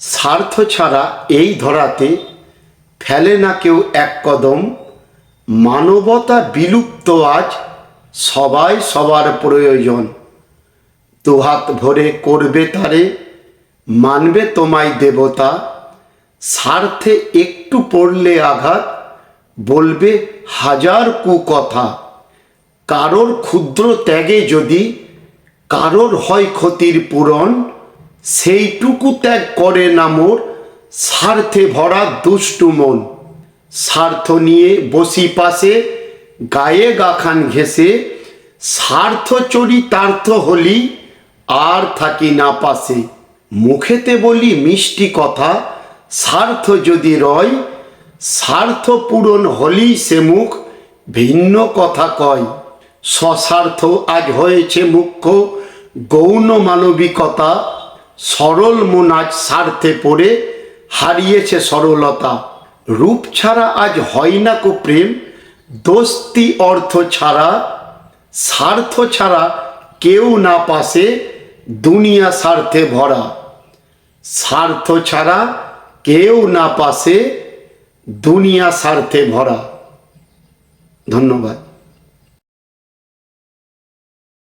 স্বার্থ ছাড়া এই ধরাতে ফেলে না কেউ এক কদম। মানবতা বিলুপ্ত আজ, সবাই সবার প্রয়োজন। দুহাত ভরে করবে তারে, মানবে তোমায় দেবতা। স্বার্থে একটু পড়লে আঘাত, বলবে হাজার কুকথা। কারোর ক্ষুদ্র ত্যাগে যদি কারোর হয় ক্ষতির পূরণ, সেইটুকু ত্যাগ করে না মোর স্বার্থে ভরা দুষ্টু মন। স্বার্থ নিয়ে বসি পাশে, গায়ে গাখান ঘেঁষে, স্বার্থ চরিতার্থ হলি আর থাকি না পাশে। মুখেতে বলি মিষ্টি কথা, স্বার্থ যদি রয়, স্বার্থ পূরণ হলি সে মুখ ভিন্ন কথা কয়। স্বস্বার্থ আজ হয়েছে মুখ্য, গৌণ মানবিকতা। সরল মন আজ স্বার্থে পড়ে হারিয়েছে সরলতা। রূপ ছাড়া আজ হয় না কো প্রেম, দোস্তি অর্থ ছাড়া। স্বার্থ ছাড়া কেউ না পাশে, দুনিয়া স্বার্থে ভরা। স্বার্থ ছাড়া কেউ না পাশে, দুনিয়া স্বার্থে ভরা। ধন্যবাদ।